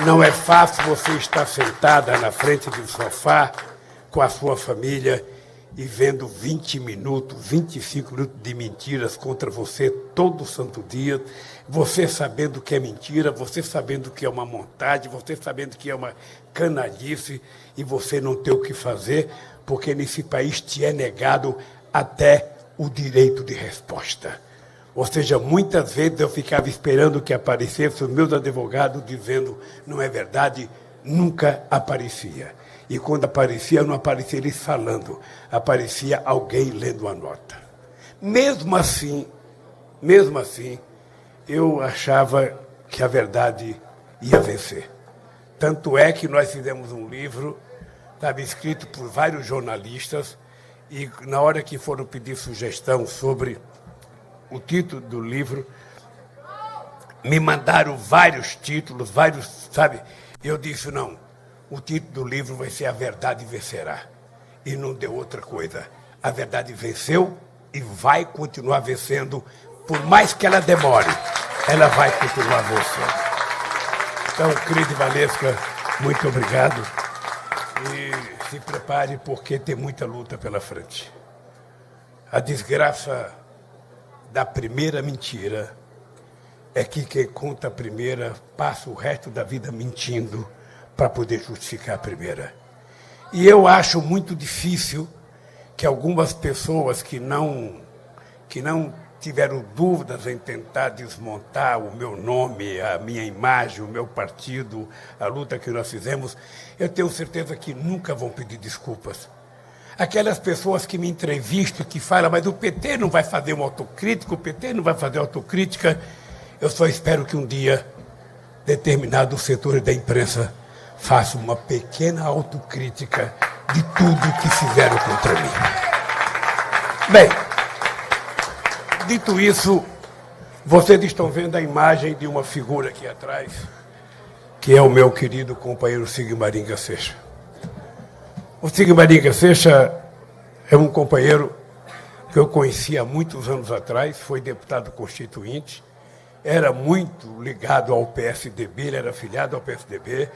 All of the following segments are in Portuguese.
Não é fácil você estar sentada na frente do sofá com a sua família e vendo 20 minutos, 25 minutos de mentiras contra você todo santo dia, você sabendo que é mentira, você sabendo que é uma montagem, você sabendo que é uma canalice e você não tem o que fazer, porque nesse país te é negado até o direito de resposta. Ou seja, muitas vezes eu ficava esperando que aparecessem os meus advogados dizendo não é verdade, nunca aparecia. E quando aparecia, não aparecia eles falando, aparecia alguém lendo a nota. Mesmo assim, eu achava que a verdade ia vencer. Tanto é que nós fizemos um livro, estava escrito por vários jornalistas, e na hora que foram pedir sugestão sobre o título do livro, me mandaram vários títulos, sabe? Eu disse, não, o título do livro vai ser A Verdade Vencerá. E não deu outra coisa. A verdade venceu e vai continuar vencendo, por mais que ela demore, ela vai continuar vencendo. Então, Cris e Valesca, muito obrigado. E se prepare, porque tem muita luta pela frente. A desgraça da primeira mentira é que quem conta a primeira passa o resto da vida mentindo para poder justificar a primeira. E eu acho muito difícil que algumas pessoas que não tiveram dúvidas em tentar desmontar o meu nome, a minha imagem, o meu partido, a luta que nós fizemos, eu tenho certeza que nunca vão pedir desculpas. Aquelas pessoas que me entrevistam, que falam, mas o PT não vai fazer uma autocrítica, o PT não vai fazer autocrítica, eu só espero que um dia determinados setores da imprensa façam uma pequena autocrítica de tudo que fizeram contra mim. Bem, dito isso, vocês estão vendo a imagem de uma figura aqui atrás, que é o meu querido companheiro Sigmaringa Seixas. O Sigmaringa Seixas é um companheiro que eu conheci há muitos anos atrás, foi deputado constituinte, era muito ligado ao PSDB, ele era afiliado ao PSDB,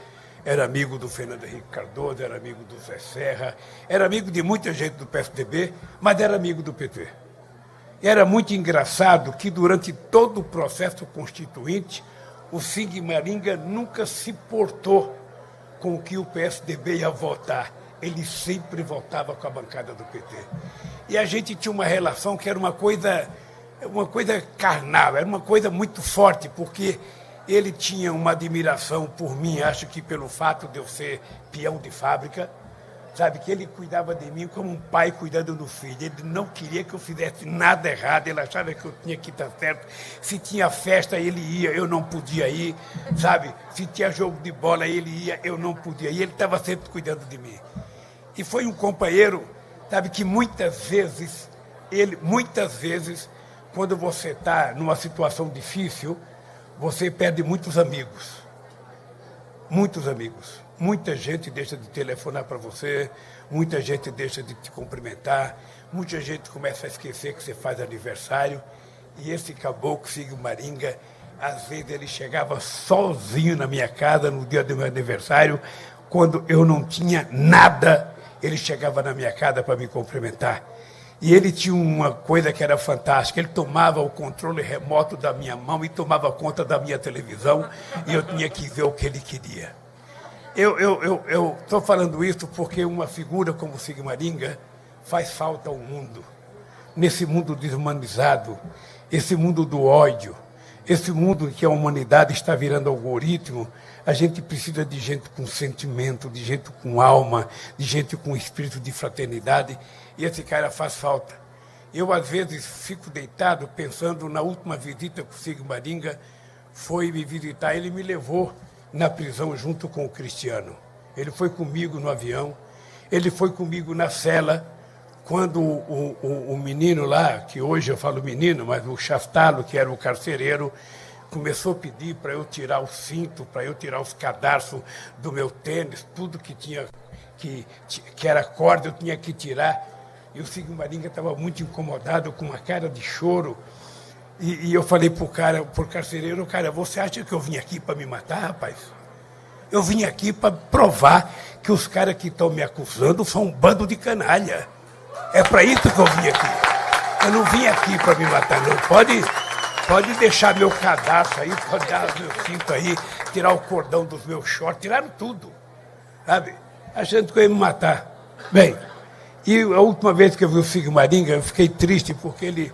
era amigo do Fernando Henrique Cardoso, era amigo do Zé Serra, era amigo de muita gente do PSDB, mas era amigo do PT. E era muito engraçado que durante todo o processo constituinte, o Sigmaringa nunca se portou com o que o PSDB ia votar. Ele sempre votava com a bancada do PT. E a gente tinha uma relação que era uma coisa carnal, era uma coisa muito forte, porque ele tinha uma admiração por mim, acho que pelo fato de eu ser peão de fábrica, sabe, que ele cuidava de mim como um pai cuidando do filho. Ele não queria que eu fizesse nada errado, ele achava que eu tinha que estar certo. Se tinha festa, ele ia, eu não podia ir, sabe? Se tinha jogo de bola, ele ia, eu não podia ir. Ele estava sempre cuidando de mim. E foi um companheiro, sabe, que muitas vezes, quando você está numa situação difícil, você perde muitos amigos. Muitos amigos. Muita gente deixa de telefonar para você, muita gente deixa de te cumprimentar, muita gente começa a esquecer que você faz aniversário. E esse caboclo Sigmaringa, às vezes ele chegava sozinho na minha casa no dia do meu aniversário, quando eu não tinha nada, ele chegava na minha casa para me cumprimentar. E ele tinha uma coisa que era fantástica, ele tomava o controle remoto da minha mão e tomava conta da minha televisão, e eu tinha que ver o que ele queria. Eu estou falando isso porque uma figura como o Sigmaringa faz falta ao mundo. Nesse mundo deshumanizado, esse mundo do ódio, esse mundo que a humanidade está virando algoritmo, a gente precisa de gente com sentimento, de gente com alma, de gente com espírito de fraternidade, e esse cara faz falta. Eu, às vezes, fico deitado pensando na última visita que o Sigmaringa foi me visitar. Ele me levou na prisão junto com o Cristiano. Ele foi comigo no avião, ele foi comigo na cela, quando o menino lá, que hoje eu falo menino, mas o Chastalo, que era o carcereiro, começou a pedir para eu tirar o cinto, para eu tirar os cadarços do meu tênis, tudo que tinha, que era corda, eu tinha que tirar. E o Sigmaringa estava muito incomodado, com uma cara de choro. E eu falei pro carcereiro, cara, você acha que eu vim aqui para me matar, rapaz? Eu vim aqui para provar que os caras que estão me acusando são um bando de canalha. É para isso que eu vim aqui. Eu não vim aqui para me matar, não. Pode deixar meu cadastro aí, pode dar meu cinto aí, tirar o cordão dos meus shorts, tiraram tudo, sabe? Achando que eu ia me matar. Bem, e a última vez que eu vi o Sigmaringa, eu fiquei triste, porque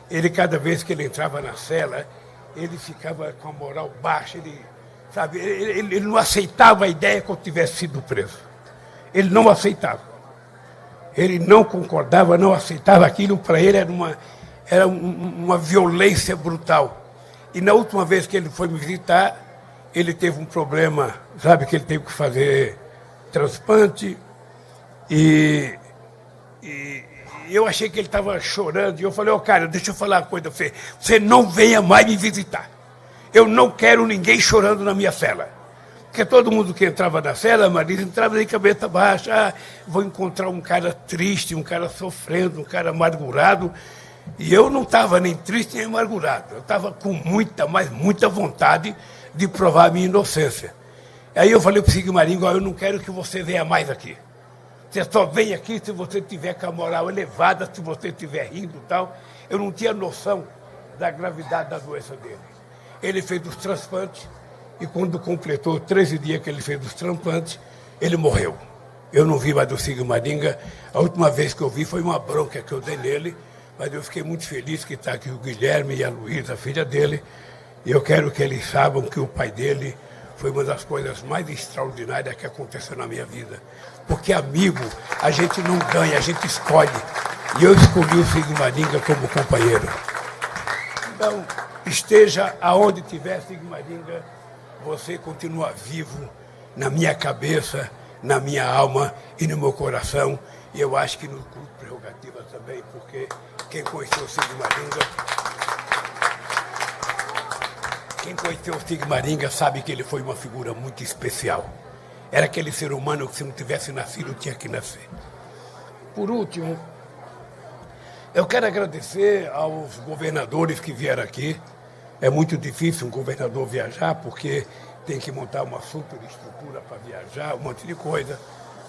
ele cada vez que ele entrava na cela, ele ficava com a moral baixa, sabe? Ele não aceitava a ideia que eu tivesse sido preso. Ele não aceitava. Ele não concordava, não aceitava aquilo, para ele era uma violência brutal. E na última vez que ele foi me visitar, ele teve um problema, sabe, que ele teve que fazer transplante, e eu achei que ele estava chorando, e eu falei, cara, deixa eu falar uma coisa pra você, você não venha mais me visitar. Eu não quero ninguém chorando na minha cela. Porque todo mundo que entrava na cela, Marisa, entrava de cabeça baixa, vou encontrar um cara triste, um cara sofrendo, um cara amargurado. E eu não estava nem triste nem amargurado. Eu estava com muita vontade de provar a minha inocência. Aí eu falei para o Sigmaringa, eu não quero que você venha mais aqui. Você só vem aqui se você tiver com a moral elevada, se você estiver rindo e tal. Eu não tinha noção da gravidade da doença dele. Ele fez os transplantes e quando completou 13 dias que ele fez os transplantes, ele morreu. Eu não vi mais do Sigmaringa. A última vez que eu vi foi uma bronca que eu dei nele, mas eu fiquei muito feliz que está aqui o Guilherme e a Luísa, a filha dele, e eu quero que eles saibam que o pai dele foi uma das coisas mais extraordinárias que aconteceu na minha vida. Porque amigo, a gente não ganha, a gente escolhe. E eu escolhi o Sigmaringa como companheiro. Então, esteja aonde estiver, Sigmaringa, você continua vivo na minha cabeça, na minha alma e no meu coração. E eu acho que no Clube Prerrogativa também, porque quem conheceu o Sigmaringa sabe que ele foi uma figura muito especial. Era aquele ser humano que, se não tivesse nascido, tinha que nascer. Por último, eu quero agradecer aos governadores que vieram aqui. É muito difícil um governador viajar, porque tem que montar uma superestrutura para viajar, um monte de coisa.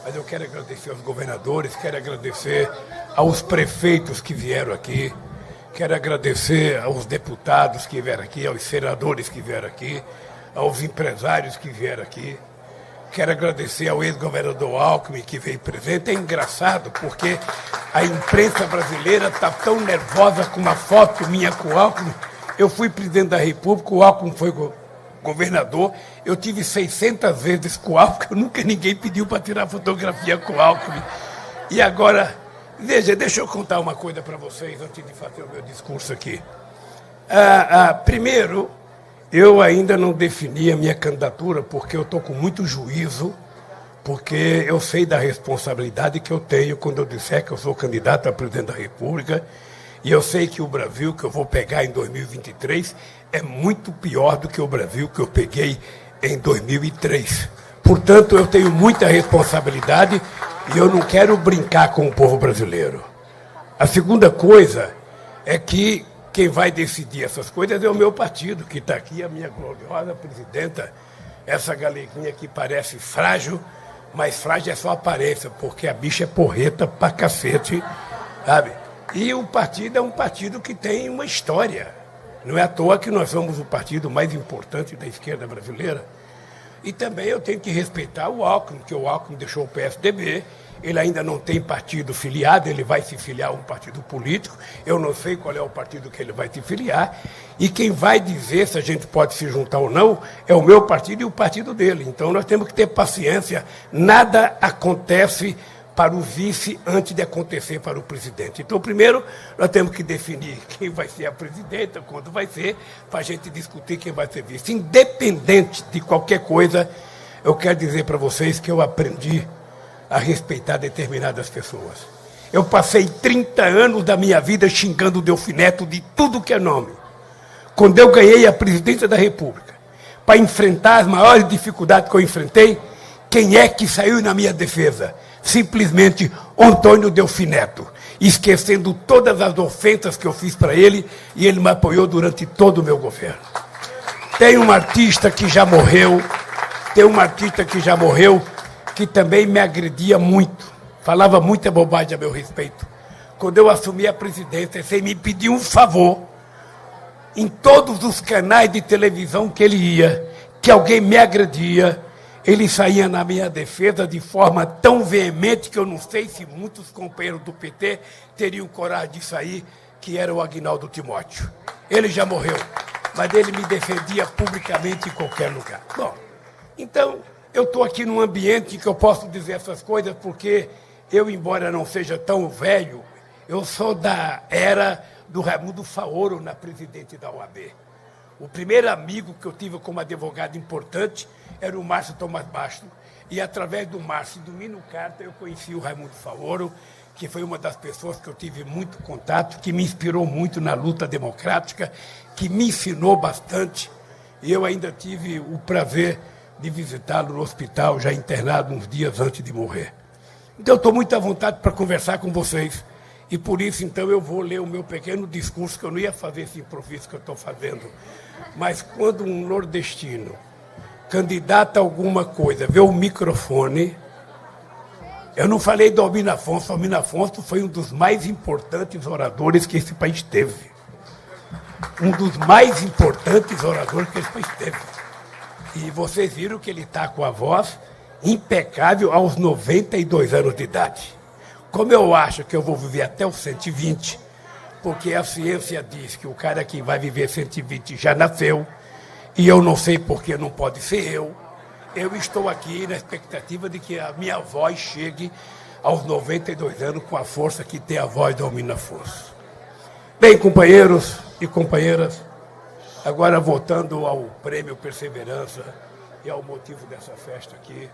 Mas eu quero agradecer aos governadores, quero agradecer aos prefeitos que vieram aqui, quero agradecer aos deputados que vieram aqui, aos senadores que vieram aqui, aos empresários que vieram aqui. Quero agradecer ao ex-governador Alckmin, que veio presente. É engraçado, porque a imprensa brasileira está tão nervosa com uma foto minha com o Alckmin. Eu fui presidente da República, o Alckmin foi governador. Eu tive 600 vezes com o Alckmin, nunca ninguém pediu para tirar fotografia com o Alckmin. E agora, veja, deixa eu contar uma coisa para vocês, antes de fazer o meu discurso aqui. Primeiro, eu ainda não defini a minha candidatura, porque eu estou com muito juízo, porque eu sei da responsabilidade que eu tenho quando eu disser que eu sou candidato a presidente da República, e eu sei que o Brasil que eu vou pegar em 2023 é muito pior do que o Brasil que eu peguei em 2003. Portanto, eu tenho muita responsabilidade e eu não quero brincar com o povo brasileiro. A segunda coisa é que quem vai decidir essas coisas é o meu partido, que está aqui, a minha gloriosa presidenta, essa galeguinha que parece frágil, mas frágil é só aparência, porque a bicha é porreta pra cacete, sabe? E o partido é um partido que tem uma história. Não é à toa que nós somos o partido mais importante da esquerda brasileira. E também eu tenho que respeitar o Alckmin, que o Alckmin deixou o PSDB, ele ainda não tem partido filiado, ele vai se filiar a um partido político, eu não sei qual é o partido que ele vai se filiar, e quem vai dizer se a gente pode se juntar ou não é o meu partido e o partido dele. Então nós temos que ter paciência, nada acontece para o vice antes de acontecer para o presidente. Então, primeiro, nós temos que definir quem vai ser a presidenta, quando vai ser, para a gente discutir quem vai ser vice. Independente de qualquer coisa, eu quero dizer para vocês que eu aprendi a respeitar determinadas pessoas. Eu passei 30 anos da minha vida xingando o Delfim Neto de tudo que é nome. Quando eu ganhei a presidência da República, para enfrentar as maiores dificuldades que eu enfrentei, quem é que saiu na minha defesa? Simplesmente Antônio Delfim Neto, esquecendo todas as ofensas que eu fiz para ele, e ele me apoiou durante todo o meu governo. Tem um artista que já morreu, Tem uma artista que já morreu, que também me agredia muito, falava muita bobagem a meu respeito. Quando eu assumi a presidência, sem me pedir um favor, em todos os canais de televisão que ele ia, que alguém me agredia, ele saía na minha defesa de forma tão veemente que eu não sei se muitos companheiros do PT teriam coragem de sair, que era o Aguinaldo Timóteo. Ele já morreu, mas ele me defendia publicamente em qualquer lugar. Bom, então, eu estou aqui num ambiente em que eu posso dizer essas coisas porque eu, embora não seja tão velho, eu sou da era do Raimundo Faoro na presidente da OAB. O primeiro amigo que eu tive como advogado importante era o Márcio Tomás Basto, e através do Márcio e do Mino Carta eu conheci o Raimundo Faoro, que foi uma das pessoas que eu tive muito contato, que me inspirou muito na luta democrática, que me ensinou bastante, e eu ainda tive o prazer de visitá-lo no hospital, já internado uns dias antes de morrer. Então, eu estou muito à vontade para conversar com vocês, e por isso, então, eu vou ler o meu pequeno discurso, que eu não ia fazer esse improviso que eu estou fazendo, mas quando um nordestino, candidato a alguma coisa, vê o microfone... Eu não falei do Albino Afonso. Albino Afonso foi um dos mais importantes oradores que esse país teve. Um dos mais importantes oradores que esse país teve. E vocês viram que ele está com a voz impecável aos 92 anos de idade. Como eu acho que eu vou viver até os 120, porque a ciência diz que o cara que vai viver 120 já nasceu, e eu não sei porque não pode ser eu estou aqui na expectativa de que a minha voz chegue aos 92 anos com a força que tem a voz do Albino Afonso. Bem, companheiros e companheiras, agora voltando ao Prêmio Perseverança e ao motivo dessa festa aqui,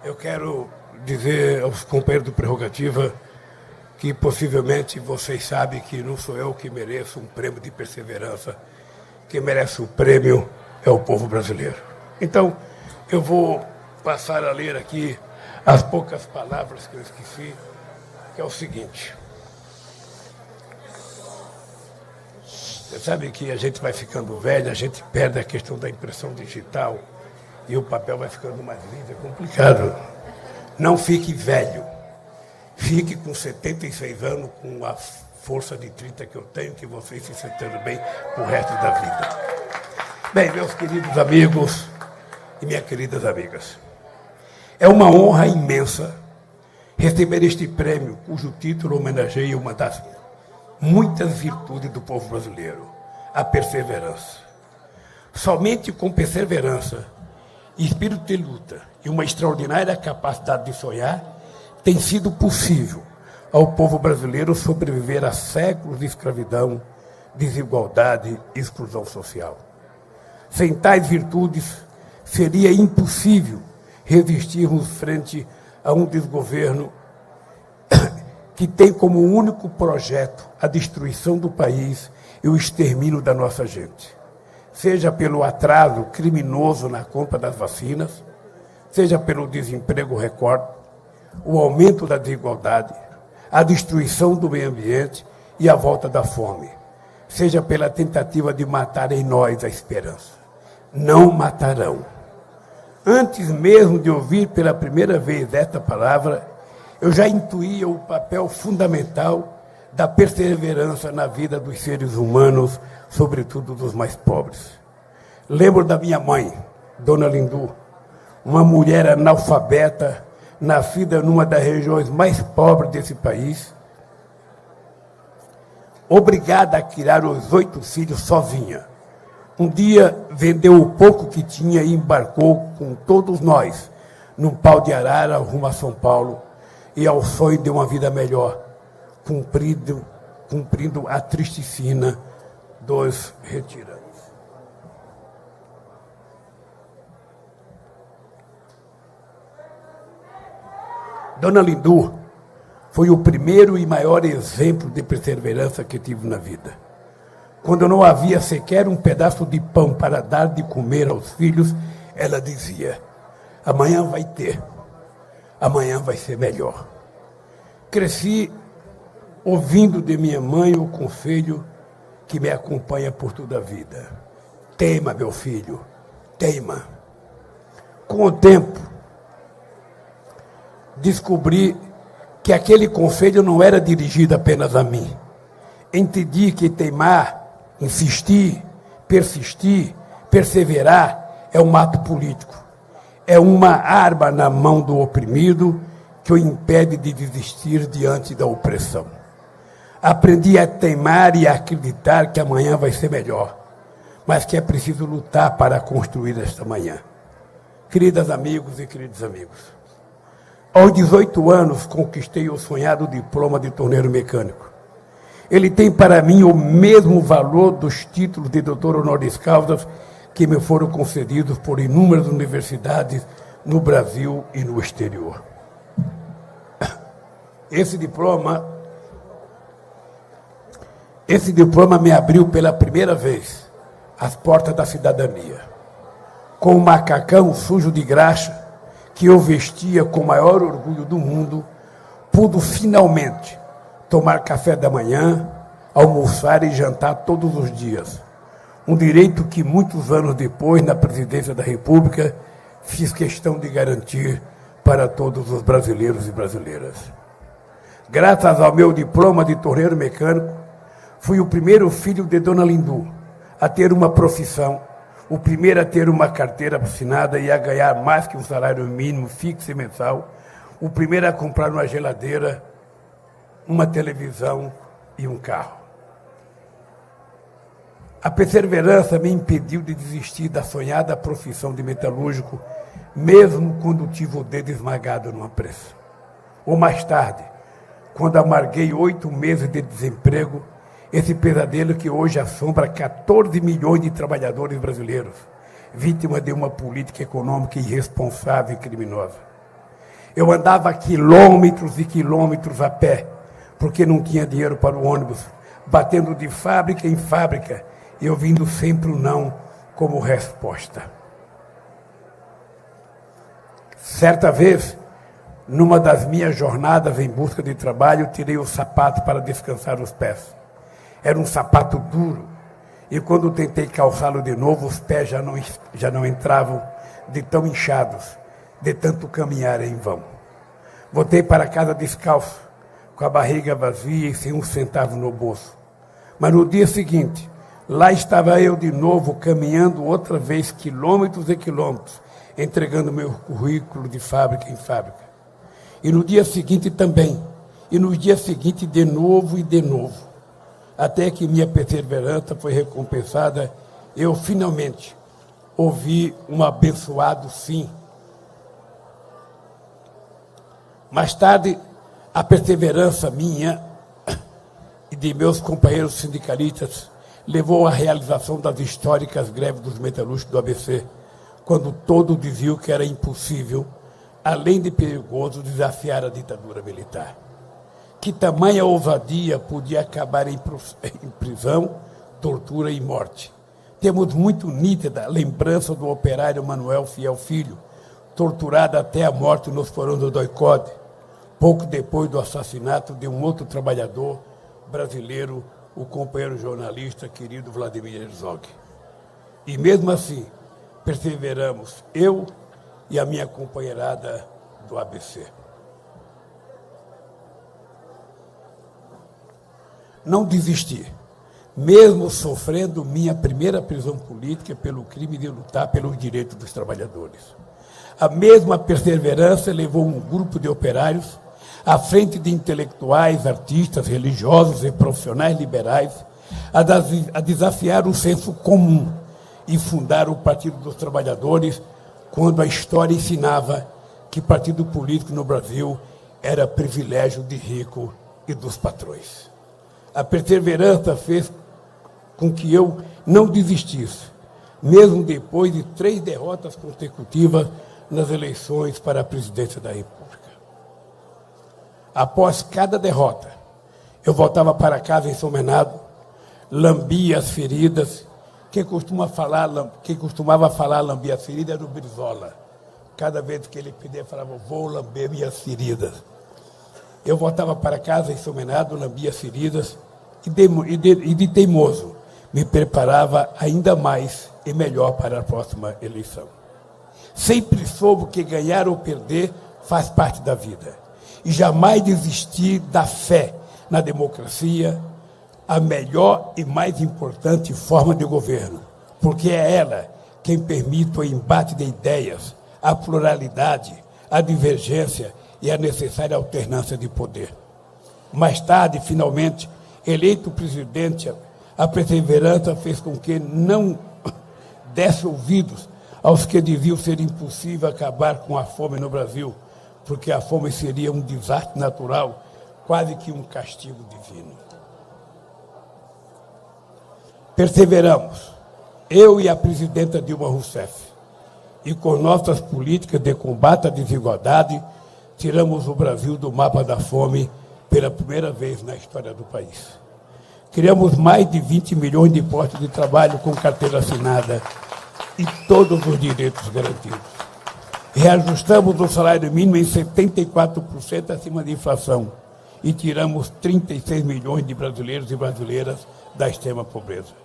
eu quero dizer aos companheiros do Prerrogativa que possivelmente vocês sabem que não sou eu que mereço um prêmio de perseverança. Quem merece o prêmio é o povo brasileiro. Então, eu vou passar a ler aqui as poucas palavras que eu esqueci, que é o seguinte. Você sabe que a gente vai ficando velho, a gente perde a questão da impressão digital e o papel vai ficando mais liso, é complicado. Não fique velho. Fique com 76 anos, com a força de 30 que eu tenho, que vocês se sentindo bem pro resto da vida. Bem, meus queridos amigos e minhas queridas amigas, é uma honra imensa receber este prêmio, cujo título homenageia uma das muitas virtudes do povo brasileiro, a perseverança. Somente com perseverança, espírito de luta e uma extraordinária capacidade de sonhar, tem sido possível ao povo brasileiro sobreviver a séculos de escravidão, desigualdade e exclusão social. Sem tais virtudes, seria impossível resistirmos frente a um desgoverno que tem como único projeto a destruição do país e o extermínio da nossa gente. Seja pelo atraso criminoso na compra das vacinas, seja pelo desemprego recorde, o aumento da desigualdade, a destruição do meio ambiente e a volta da fome, seja pela tentativa de matar em nós a esperança. Não matarão. Antes mesmo de ouvir pela primeira vez esta palavra, eu já intuía o papel fundamental da perseverança na vida dos seres humanos, sobretudo dos mais pobres. Lembro da minha mãe, Dona Lindu, uma mulher analfabeta, nascida numa das regiões mais pobres desse país, obrigada a criar os 8 filhos sozinha. Um dia vendeu o pouco que tinha e embarcou com todos nós num pau de arara rumo a São Paulo e ao sonho de uma vida melhor, cumprindo a triste sina dos retirantes. Dona Lindu foi o primeiro e maior exemplo de perseverança que tive na vida. Quando não havia sequer um pedaço de pão para dar de comer aos filhos, ela dizia: amanhã vai ter, amanhã vai ser melhor. Cresci ouvindo de minha mãe o conselho que me acompanha por toda a vida: teima, meu filho, teima. Com o tempo, descobri que aquele conselho não era dirigido apenas a mim. Entendi que teimar, insistir, persistir, perseverar é um ato político. É uma arma na mão do oprimido que o impede de desistir diante da opressão. Aprendi a teimar e a acreditar que amanhã vai ser melhor, mas que é preciso lutar para construir esta manhã. Queridas amigos e queridos amigos, aos 18 anos conquistei o sonhado diploma de torneiro mecânico. Ele tem para mim o mesmo valor dos títulos de doutor honoris causa que me foram concedidos por inúmeras universidades no Brasil e no exterior. Esse diploma me abriu pela primeira vez as portas da cidadania. Com um macacão sujo de graxa, que eu vestia com o maior orgulho do mundo, pude finalmente tomar café da manhã, almoçar e jantar todos os dias. Um direito que muitos anos depois, na presidência da República, fiz questão de garantir para todos os brasileiros e brasileiras. Graças ao meu diploma de torneiro mecânico, fui o primeiro filho de Dona Lindu a ter uma profissão, o primeiro a ter uma carteira assinada e a ganhar mais que um salário mínimo fixo e mensal, o primeiro a comprar uma geladeira, uma televisão e um carro. A perseverança me impediu de desistir da sonhada profissão de metalúrgico, mesmo quando tive o dedo esmagado numa pressa. Ou mais tarde, quando amarguei 8 meses de desemprego, esse pesadelo que hoje assombra 14 milhões de trabalhadores brasileiros, vítima de uma política econômica irresponsável e criminosa. Eu andava quilômetros e quilômetros a pé, porque não tinha dinheiro para o ônibus, batendo de fábrica em fábrica e ouvindo sempre o não como resposta. Certa vez, numa das minhas jornadas em busca de trabalho, tirei o sapato para descansar os pés. Era um sapato duro, e quando tentei calçá-lo de novo, os pés já não entravam de tão inchados, de tanto caminhar em vão. Voltei para casa descalço, com a barriga vazia e sem um centavo no bolso. Mas no dia seguinte, lá estava eu de novo, caminhando outra vez quilômetros e quilômetros, entregando meu currículo de fábrica em fábrica. E no dia seguinte também, e no dia seguinte de novo e de novo. Até que minha perseverança foi recompensada, eu finalmente ouvi um abençoado sim. Mais tarde, a perseverança minha e de meus companheiros sindicalistas levou à realização das históricas greves dos metalúrgicos do ABC, quando todos diziam que era impossível, além de perigoso, desafiar a ditadura militar. Que tamanha ousadia podia acabar em prisão, tortura e morte. Temos muito nítida a lembrança do operário Manuel Fiel Filho, torturado até a morte nos porões do DOI-CODE, pouco depois do assassinato de um outro trabalhador brasileiro, o companheiro jornalista querido Vladimir Herzog. E mesmo assim, perseveramos, eu e a minha companheirada do ABC. Não desisti, mesmo sofrendo minha primeira prisão política pelo crime de lutar pelos direitos dos trabalhadores. A mesma perseverança levou um grupo de operários, à frente de intelectuais, artistas, religiosos e profissionais liberais, a desafiar o senso comum e fundar o Partido dos Trabalhadores, quando a história ensinava que partido político no Brasil era privilégio de rico e dos patrões. A perseverança fez com que eu não desistisse, mesmo depois de 3 derrotas consecutivas nas eleições para a presidência da República. Após cada derrota, eu voltava para casa em São Bernardo, lambia as feridas. Quem costumava falar lambia as feridas era o Brizola. Cada vez que ele pedia, falava, vou lamber minhas feridas. Eu voltava para casa em São Bernardo, lambia as feridas e de teimoso me preparava ainda mais e melhor para a próxima eleição. Sempre soube que ganhar ou perder faz parte da vida. E jamais desistir da fé na democracia, a melhor e mais importante forma de governo, porque é ela quem permite o embate de ideias, a pluralidade, a divergência e a necessária alternância de poder. Mais tarde, finalmente, eleito presidente, a perseverança fez com que não desse ouvidos aos que diziam ser impossível acabar com a fome no Brasil, porque a fome seria um desastre natural, quase que um castigo divino. Perseveramos, eu e a presidenta Dilma Rousseff, e com nossas políticas de combate à desigualdade, tiramos o Brasil do mapa da fome pela primeira vez na história do país. Criamos mais de 20 milhões de postos de trabalho com carteira assinada e todos os direitos garantidos. Reajustamos o salário mínimo em 74% acima da inflação e tiramos 36 milhões de brasileiros e brasileiras da extrema pobreza.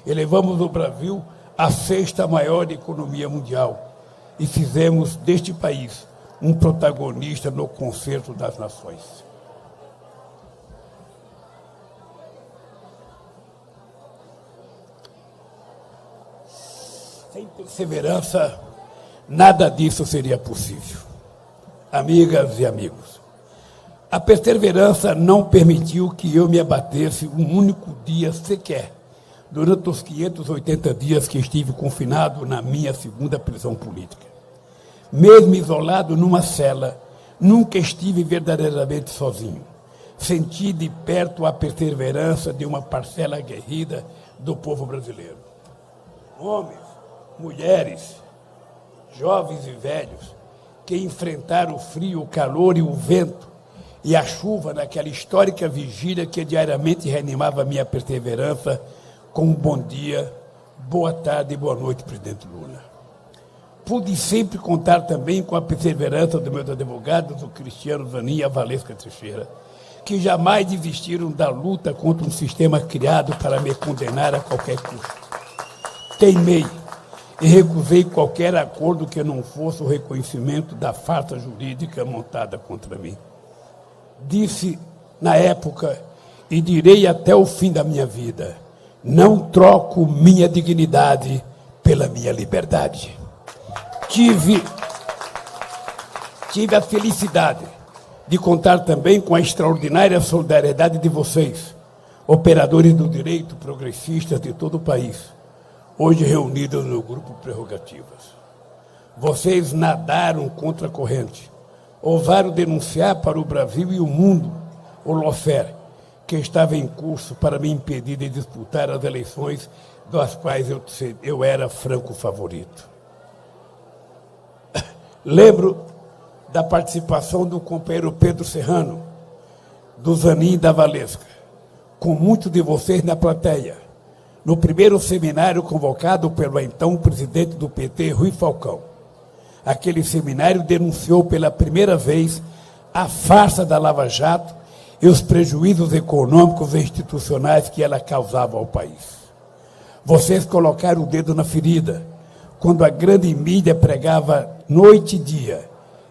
Elevamos o Brasil à sexta maior economia mundial e fizemos deste país um protagonista no concerto das nações. Sem perseverança, nada disso seria possível. Amigas e amigos, a perseverança não permitiu que eu me abatesse um único dia sequer durante os 580 dias que estive confinado na minha segunda prisão política. Mesmo isolado numa cela, nunca estive verdadeiramente sozinho. Senti de perto a perseverança de uma parcela aguerrida do povo brasileiro. Homens, mulheres, jovens e velhos, que enfrentaram o frio, o calor e o vento e a chuva naquela histórica vigília que diariamente reanimava a minha perseverança com um bom dia, boa tarde e boa noite, presidente Lula. Pude sempre contar também com a perseverança dos meus advogados, o Cristiano Zanin e a Valesca Teixeira, que jamais desistiram da luta contra um sistema criado para me condenar a qualquer custo. Teimei e recusei qualquer acordo que não fosse o reconhecimento da farsa jurídica montada contra mim. Disse na época, e direi até o fim da minha vida, não troco minha dignidade pela minha liberdade. Tive a felicidade de contar também com a extraordinária solidariedade de vocês, operadores do direito, progressistas de todo o país, hoje reunidos no grupo Prerrogativas. Vocês nadaram contra a corrente, ousaram denunciar para o Brasil e o mundo o lawfare que estava em curso para me impedir de disputar as eleições das quais eu era franco favorito. Lembro da participação do companheiro Pedro Serrano, do Zanin e da Valesca, com muitos de vocês na plateia, no primeiro seminário convocado pelo então presidente do PT, Rui Falcão. Aquele seminário denunciou pela primeira vez a farsa da Lava Jato e os prejuízos econômicos e institucionais que ela causava ao país. Vocês colocaram o dedo na ferida, quando a grande mídia pregava noite e dia,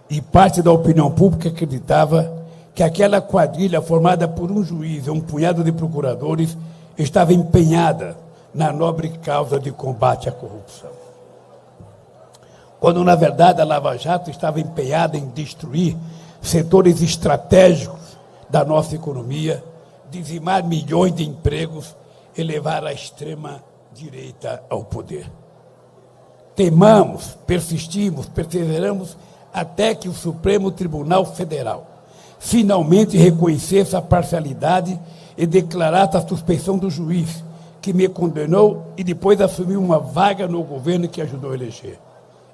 e parte da opinião pública acreditava que aquela quadrilha formada por um juiz e um punhado de procuradores estava empenhada na nobre causa de combate à corrupção. Quando, na verdade, a Lava Jato estava empenhada em destruir setores estratégicos da nossa economia, dizimar milhões de empregos e levar a extrema-direita ao poder. Teimamos, persistimos, perseveramos até que o Supremo Tribunal Federal finalmente reconhecesse a parcialidade e declarasse a suspeição do juiz que me condenou e depois assumiu uma vaga no governo que ajudou a eleger.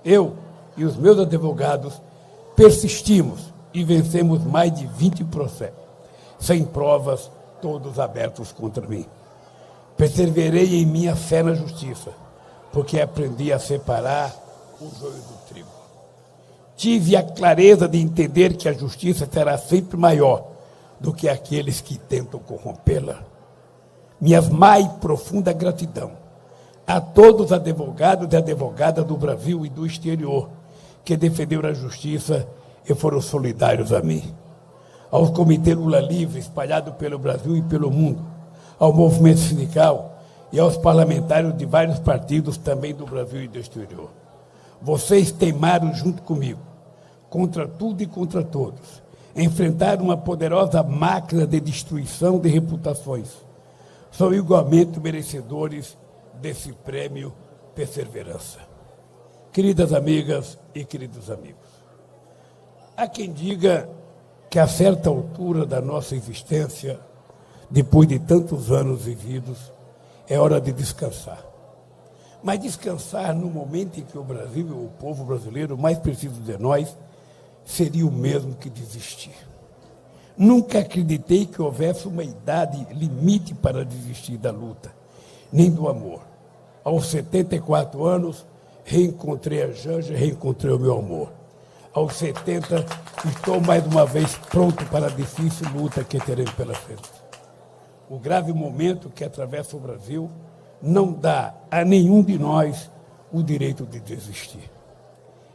Eu e os meus advogados persistimos e vencemos mais de 20 processos, sem provas, todos abertos contra mim. Perseverei em minha fé na justiça, porque aprendi a separar o joio do trigo. Tive a clareza de entender que a justiça será sempre maior do que aqueles que tentam corrompê-la. Minha mais profunda gratidão a todos os advogados e advogadas do Brasil e do exterior que defenderam a justiça e foram solidários a mim. Aos comitês Lula Livre, espalhados pelo Brasil e pelo mundo, ao movimento sindical e aos parlamentares de vários partidos também do Brasil e do exterior. Vocês teimaram junto comigo, contra tudo e contra todos, enfrentaram uma poderosa máquina de destruição de reputações. São igualmente merecedores desse prêmio Perseverança. Queridas amigas e queridos amigos, há quem diga que a certa altura da nossa existência, depois de tantos anos vividos, é hora de descansar. Mas descansar no momento em que o Brasil e o povo brasileiro mais precisam de nós, seria o mesmo que desistir. Nunca acreditei que houvesse uma idade limite para desistir da luta, nem do amor. Aos 74 anos, reencontrei a Janja, reencontrei o meu amor. Aos 70, estou mais uma vez pronto para a difícil luta que teremos pela frente. O grave momento que atravessa o Brasil não dá a nenhum de nós o direito de desistir.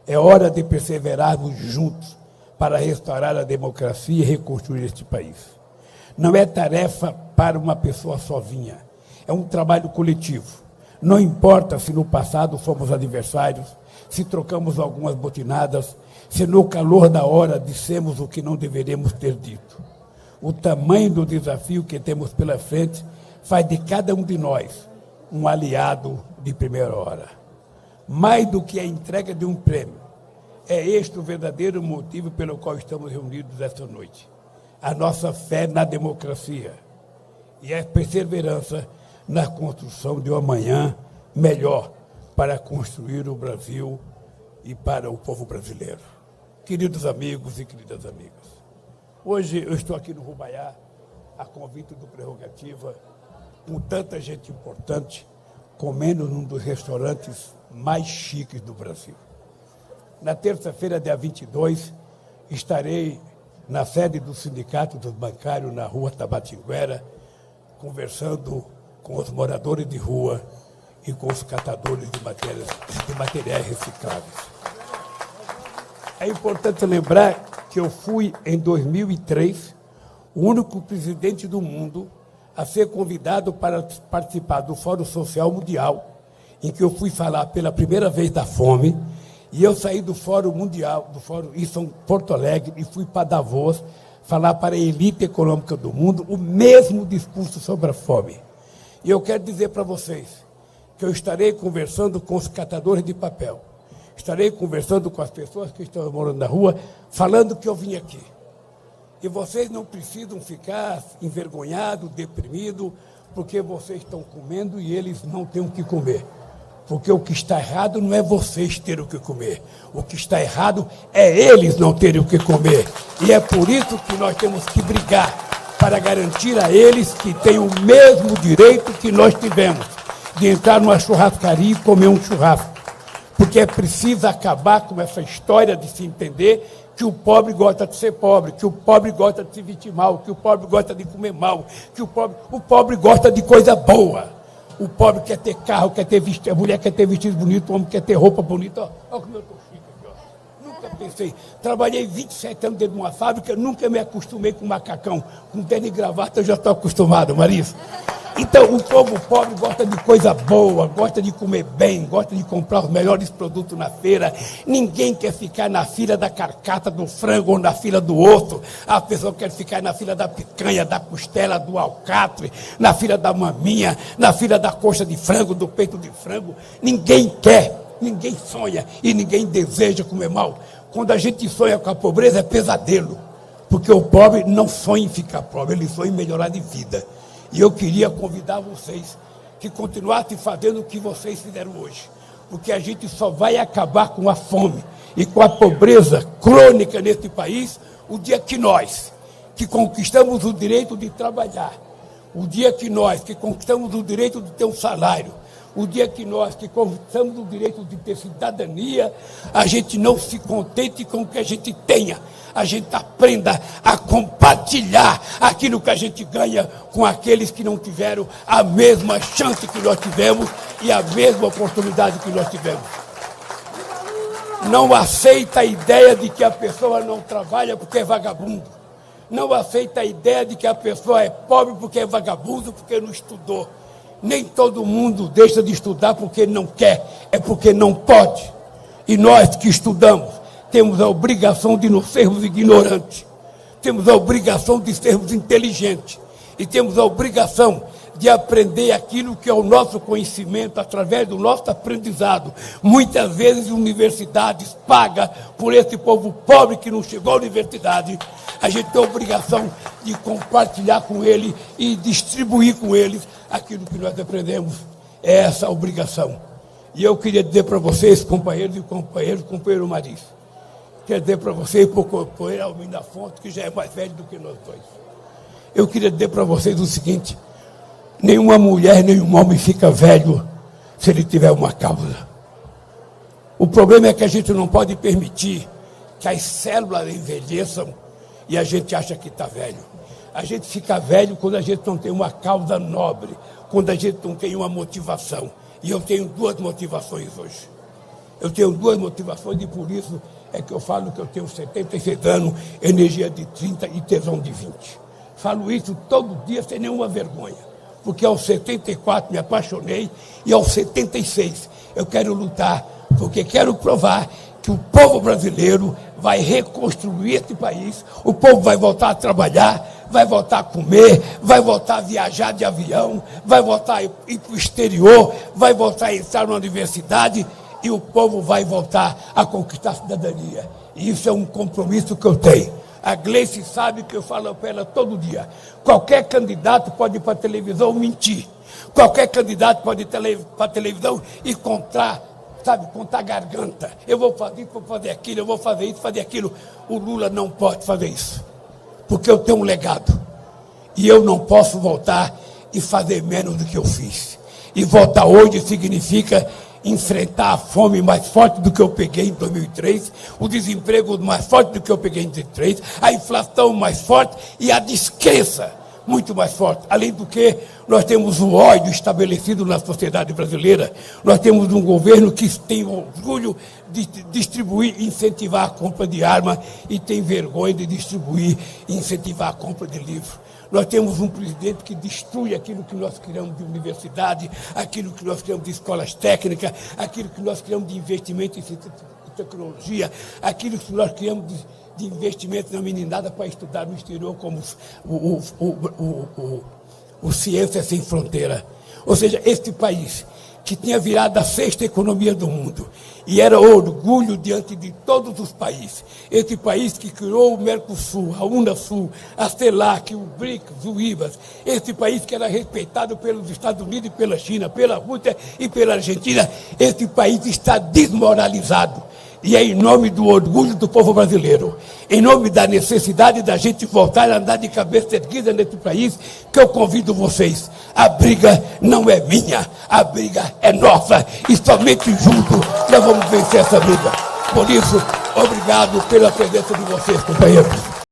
É hora de perseverarmos juntos para restaurar a democracia e reconstruir este país. Não é tarefa para uma pessoa sozinha, é um trabalho coletivo. Não importa se no passado fomos adversários, se trocamos algumas botinadas, se no calor da hora dissemos o que não deveríamos ter dito. O tamanho do desafio que temos pela frente faz de cada um de nós um aliado de primeira hora. Mais do que a entrega de um prêmio, é este o verdadeiro motivo pelo qual estamos reunidos esta noite. A nossa fé na democracia e a perseverança na construção de um amanhã melhor para construir o Brasil e para o povo brasileiro. Queridos amigos e queridas amigas, hoje eu estou aqui no Rubaiá, a convite do Prerrogativa, com tanta gente importante, comendo num dos restaurantes mais chiques do Brasil. Na terça-feira, dia 22, estarei na sede do Sindicato dos Bancários, na rua Tabatinguera, conversando com os moradores de rua e com os catadores de materiais recicláveis. É importante lembrar que eu fui, em 2003, o único presidente do mundo a ser convidado para participar do Fórum Social Mundial, em que eu fui falar pela primeira vez da fome, e eu saí do Fórum Mundial, do Fórum em Porto Alegre, e fui para Davos falar para a elite econômica do mundo o mesmo discurso sobre a fome. E eu quero dizer para vocês que eu estarei conversando com os catadores de papel, estarei conversando com as pessoas que estão morando na rua, falando que eu vim aqui. E vocês não precisam ficar envergonhados, deprimidos, porque vocês estão comendo e eles não têm o que comer. Porque o que está errado não é vocês terem o que comer. O que está errado é eles não terem o que comer. E é por isso que nós temos que brigar para garantir a eles que têm o mesmo direito que nós tivemos de entrar numa churrascaria e comer um churrasco. Porque é preciso acabar com essa história de se entender que o pobre gosta de ser pobre, que o pobre gosta de se vestir mal, que o pobre gosta de comer mal, que o pobre gosta de coisa boa. O pobre quer ter carro, quer ter vestido, a mulher quer ter vestido bonito, o homem quer ter roupa bonita. Olha como eu estou chique aqui, ó. Nunca pensei. Trabalhei 27 anos dentro de uma fábrica, nunca me acostumei com macacão. Com terno e gravata eu já estou acostumado, Marisa. Então, o povo pobre gosta de coisa boa, gosta de comer bem, gosta de comprar os melhores produtos na feira. Ninguém quer ficar na fila da carcaça do frango ou na fila do osso. A pessoa quer ficar na fila da picanha, da costela, do alcatre, na fila da maminha, na fila da coxa de frango, do peito de frango. Ninguém quer, ninguém sonha e ninguém deseja comer mal. Quando a gente sonha com a pobreza, é pesadelo. Porque o pobre não sonha em ficar pobre, ele sonha em melhorar de vida. E eu queria convidar vocês que continuassem fazendo o que vocês fizeram hoje. Porque a gente só vai acabar com a fome e com a pobreza crônica neste país o dia que nós, que conquistamos o direito de trabalhar, o dia que nós, que conquistamos o direito de ter um salário, o dia que nós, que conquistamos o direito de ter cidadania, a gente não se contente com o que a gente tenha. A gente aprenda a compartilhar aquilo que a gente ganha com aqueles que não tiveram a mesma chance que nós tivemos e a mesma oportunidade que nós tivemos. não aceita a ideia de que a pessoa não trabalha porque é vagabundo. Não aceita a ideia de que a pessoa é pobre porque é vagabundo, porque não estudou. Nem todo mundo deixa de estudar porque não quer, é porque não pode. E nós que estudamos temos a obrigação de não sermos ignorantes. Temos a obrigação de sermos inteligentes. E temos a obrigação de aprender aquilo que é o nosso conhecimento através do nosso aprendizado. Muitas vezes universidades pagam por esse povo pobre que não chegou à universidade. A gente tem a obrigação de compartilhar com ele e distribuir com eles aquilo que nós aprendemos. É essa a obrigação. E eu queria dizer para vocês, companheiros e companheiros, companheiro Maris, queria dizer para vocês, para o companheiro Almir da Fonte, que já é mais velho do que nós dois. Eu queria dizer para vocês o seguinte: nenhuma mulher, nenhum homem fica velho se ele tiver uma causa. O problema é que a gente não pode permitir que as células envelheçam e a gente acha que está velho. A gente fica velho quando a gente não tem uma causa nobre, quando a gente não tem uma motivação. E eu tenho duas motivações hoje. Eu tenho duas motivações e por isso é que eu falo que eu tenho 76 anos, energia de 30 e tesão de 20. Falo isso todo dia sem nenhuma vergonha. Porque aos 74 me apaixonei e aos 76 eu quero lutar, porque quero provar que o povo brasileiro vai reconstruir esse país, o povo vai voltar a trabalhar, vai voltar a comer, vai voltar a viajar de avião, vai voltar a ir para o exterior, vai voltar a entrar na universidade e o povo vai voltar a conquistar a cidadania. E isso é um compromisso que eu tenho. A Gleice sabe que eu falo para ela todo dia. Qualquer candidato pode ir para a televisão mentir. Qualquer candidato pode ir para a televisão e contar garganta. Eu vou fazer isso, vou fazer aquilo, eu vou fazer isso, fazer aquilo. O Lula não pode fazer isso. Porque eu tenho um legado. E eu não posso voltar e fazer menos do que eu fiz. E voltar hoje significa enfrentar a fome mais forte do que eu peguei em 2003, o desemprego mais forte do que eu peguei em 2003, a inflação mais forte e a descrença muito mais forte. Além do que, nós temos o ódio estabelecido na sociedade brasileira, nós temos um governo que tem orgulho de distribuir e incentivar a compra de arma e tem vergonha de distribuir e incentivar a compra de livro. Nós temos um presidente que destrui aquilo que nós criamos de universidade, aquilo que nós criamos de escolas técnicas, aquilo que nós criamos de investimento em tecnologia, aquilo que nós criamos de investimento na meninada para estudar no exterior, como o Ciência Sem Fronteira. Ou seja, este país que tinha virado a sexta economia do mundo e era orgulho diante de todos os países. Esse país que criou o Mercosul, a Unasul, a CELAC, o BRICS, o IVAS. Esse país que era respeitado pelos Estados Unidos e pela China, pela Rússia e pela Argentina. Esse país está desmoralizado. E é em nome do orgulho do povo brasileiro, em nome da necessidade da gente voltar a andar de cabeça erguida nesse país, que eu convido vocês. A briga não é minha, a briga é nossa. E somente juntos nós vamos vencer essa briga. Por isso, obrigado pela presença de vocês, companheiros.